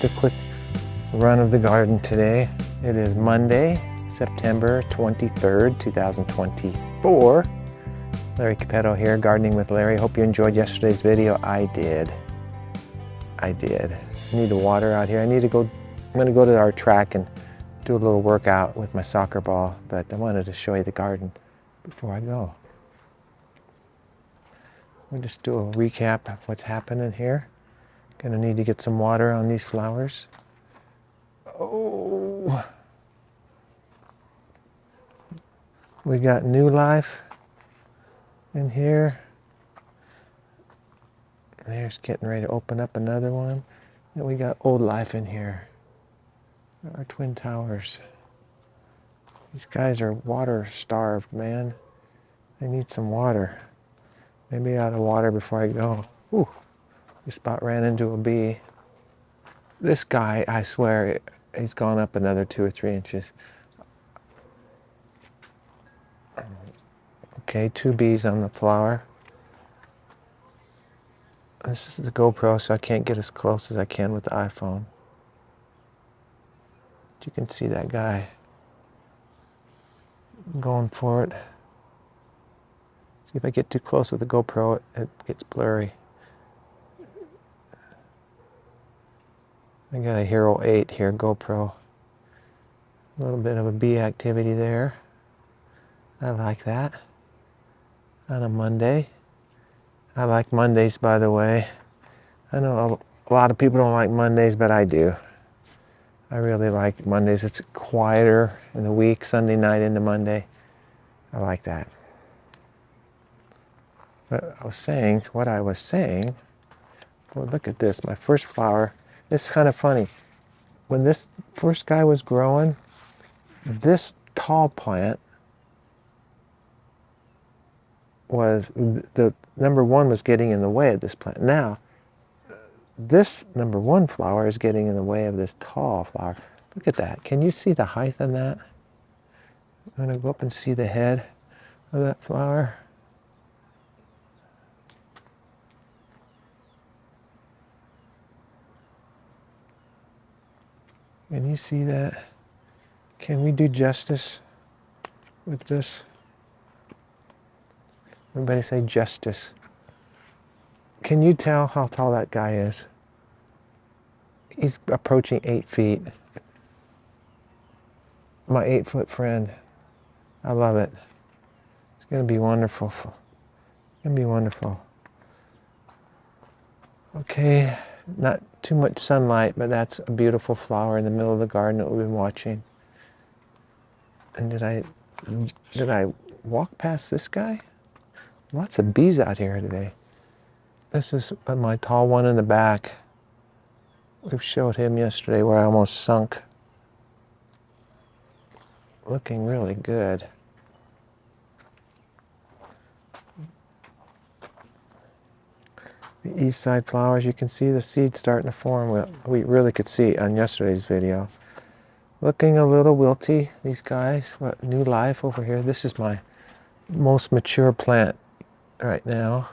Just a quick run of the garden today. It is Monday, September 23rd, 2024. Larry Capetto here, gardening with Larry. Hope you enjoyed yesterday's video. I did. I need to water out here. I'm gonna go to our track and do a little workout with my soccer ball, but I wanted to show you the garden before I go. We'll just do a recap of what's happening here. Gonna need to get some water on these flowers. Oh, we got new life in here. And there's getting ready to open up another one. And we got old life in here. Our twin towers. These guys are water starved, man. They need some water. Maybe I ought to water before I go. Ooh. This spot ran into a bee. This guy, I swear, he's gone up another 2 or 3 inches. Okay, 2 bees on the flower. This is the GoPro, so I can't get as close as I can with the iPhone. But you can see that guy going for it. See, if I get too close with the GoPro, it gets blurry. I got a Hero 8 here, GoPro. A little bit of a bee activity there. I like that. On a Monday. I like Mondays, by the way. I know a lot of people don't like Mondays, but I do. I really like Mondays. It's quieter in the week, Sunday night into Monday. I like that. But what I was saying, well, look at this, my first flower. It's kind of funny. When this first guy was growing, this tall plant was, the number one was getting in the way of this plant. Now, this number one flower is getting in the way of this tall flower. Look at that. Can you see the height on that? I'm going to go up and see the head of that flower. Can you see that? Can we do justice with this? Everybody say justice. Can you tell how tall that guy is? He's approaching 8 feet. My 8-foot friend. I love it. It's gonna be wonderful. It's gonna be wonderful. Okay. Not too much sunlight, but that's a beautiful flower in the middle of the garden that we've been watching. And did I walk past this guy? Lots of bees out here today. This is my tall one in the back. We showed him yesterday where I almost sunk. Looking really good. The east side flowers, you can see the seeds starting to form. We really could see on yesterday's video. Looking a little wilty, these guys. What new life over here. This is my most mature plant right now.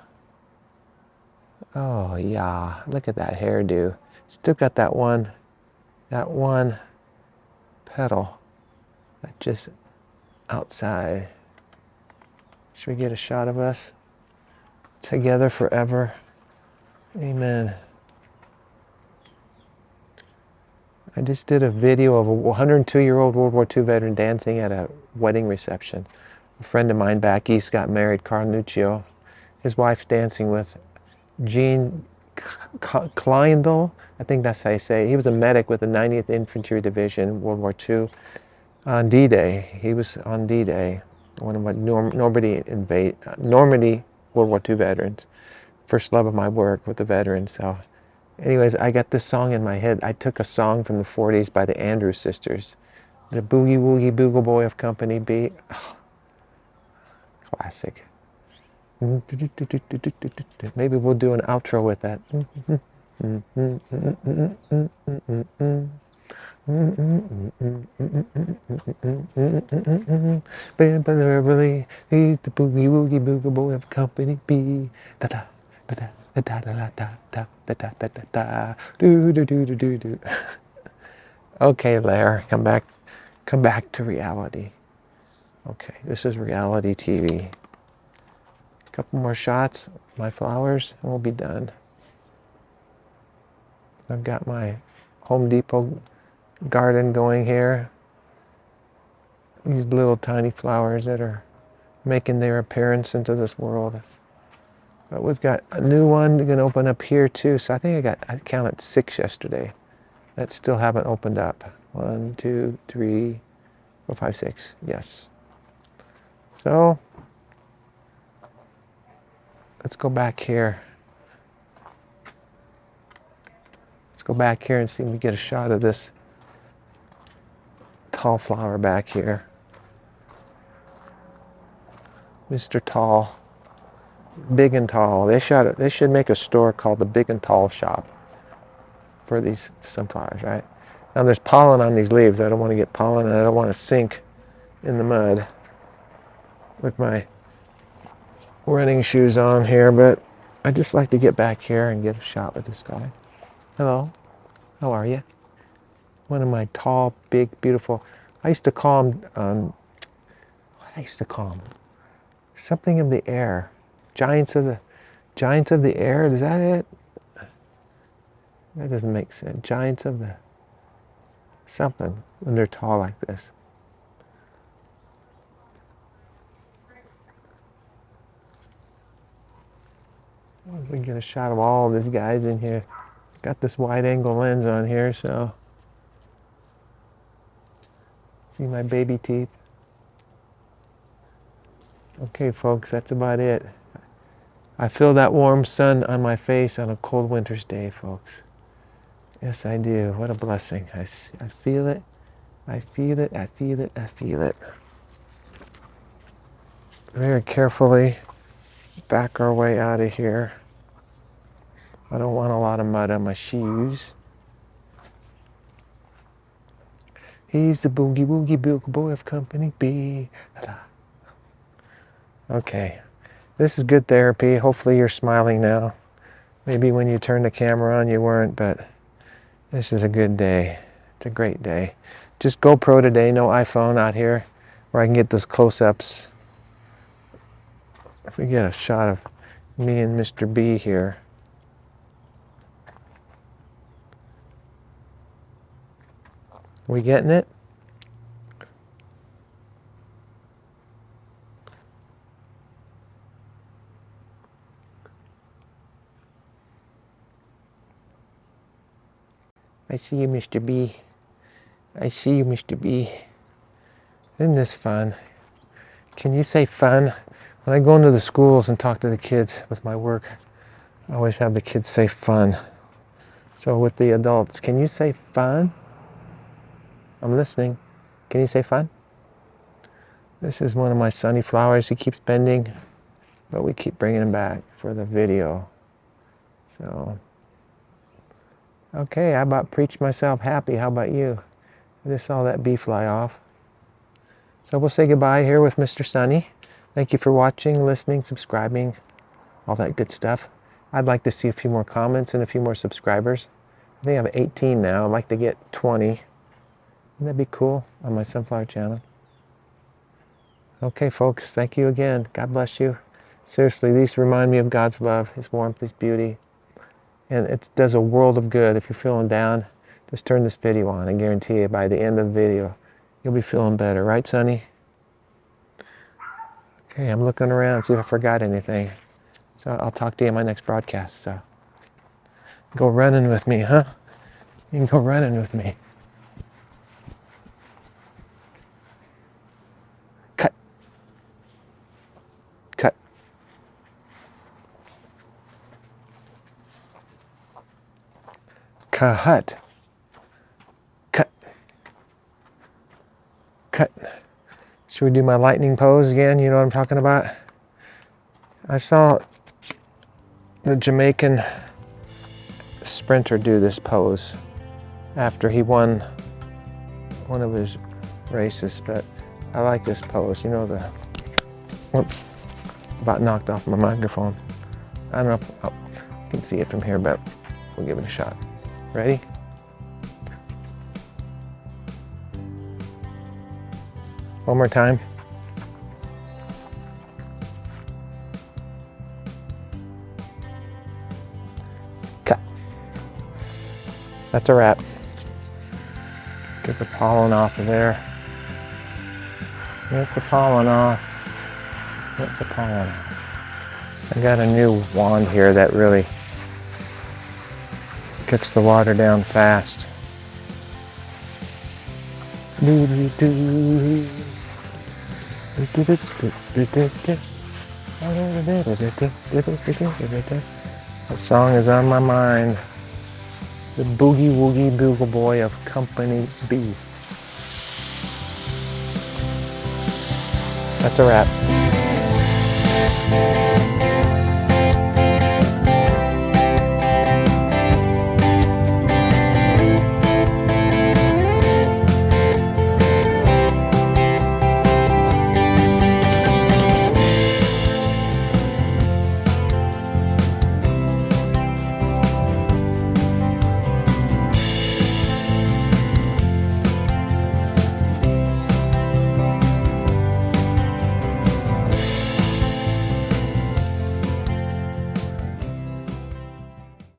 Oh yeah, look at that hairdo. Still got that one petal that just outside. Should we get a shot of us together forever? Amen. I just did a video of a 102-year-old World War II veteran dancing at a wedding reception. A friend of mine back east got married, Carl Nuccio. His wife's dancing with Gene Kleindl. I think that's how you say it. He was a medic with the 90th Infantry Division, World War II. On D-Day, he was on D-Day, one of my Normandy World War II veterans. First love of my work with the veterans. So Anyways, I got this song in my head. I took a song from the 40s by the Andrews Sisters. The Boogie Woogie Boogle Boy of Company B. Oh, classic. Maybe we'll do an outro with that. Beverly, he's the Boogie Woogie Boogie Boy of Company B. Da da da da da da da da da da da da da do do do do do do. Okay, Lair, come back to reality. Okay, this is reality TV. A couple more shots, my flowers, and we'll be done. I've got my Home Depot garden going here. These little tiny flowers that are making their appearance into this world. But we've got a new one going to open up here too. So I think I counted 6 yesterday that still haven't opened up. 1, 2, 3, 4, 5, 6. Yes. So let's go back here. Let's go back here and see if we get a shot of this tall flower back here. Mr. Tall. Big and Tall. They should make a store called the Big and Tall Shop for these sunflowers, right? Now there's pollen on these leaves. I don't want to get pollen and I don't want to sink in the mud with my running shoes on here, but I just like to get back here and get a shot with this guy. Hello, how are you? One of my tall, big, beautiful, I used to call him, what I used to call him? Something of the air. Giants of the air, is that it? That doesn't make sense. Giants of the something when they're tall like this. We can get a shot of all of these guys in here. Got this wide angle lens on here, so see my baby teeth. Okay, folks, that's about it. I feel that warm sun on my face on a cold winter's day, folks. Yes, I do. What a blessing. I feel it. I feel it. I feel it. I feel it. Very carefully back our way out of here. I don't want a lot of mud on my shoes. He's the Boogie Woogie Boogie Boy of Company B. Okay, this is good therapy. Hopefully you're smiling now. Maybe when you turned the camera on you weren't, but this is a good day. It's a great day. Just GoPro today, no iPhone out here where I can get those close-ups. If we get a shot of me and Mr. B here. Are we getting it? I see you, Mr. B. I see you, Mr. B. Isn't this fun? Can you say fun? When I go into the schools and talk to the kids with my work, I always have the kids say fun. So with the adults, can you say fun? I'm listening. Can you say fun? This is one of my sunny flowers. He keeps bending, but we keep bringing him back for the video. So, okay, I about preached myself happy. How about you? I just saw that bee fly off. So we'll say goodbye here with Mr. Sunny. Thank you for watching, listening, subscribing, all that good stuff. I'd like to see a few more comments and a few more subscribers. I think I have 18 now. I'd like to get 20. Wouldn't that be cool on my sunflower channel? Okay, folks, thank you again. God bless you. Seriously, these remind me of God's love, His warmth, His beauty. And it does a world of good. If you're feeling down, just turn this video on. I guarantee you by the end of the video, you'll be feeling better. Right, Sonny? Okay, I'm looking around, see if I forgot anything. So I'll talk to you in my next broadcast. So go running with me, huh? You can go running with me. Cut. Cut. Cut. Cut. Cut. Should we do my lightning pose again? You know what I'm talking about? I saw the Jamaican sprinter do this pose after he won one of his races, but I like this pose. You know, the, whoops, about knocked off my microphone. I don't know if you can see it from here, but we'll give it a shot. Ready? One more time. Cut. That's a wrap. Get the pollen off of there. Get the pollen off. Get the pollen off. I got a new wand here that really gets the water down fast. That song is on my mind. The Boogie Woogie Bugle Boy of Company B. That's a wrap.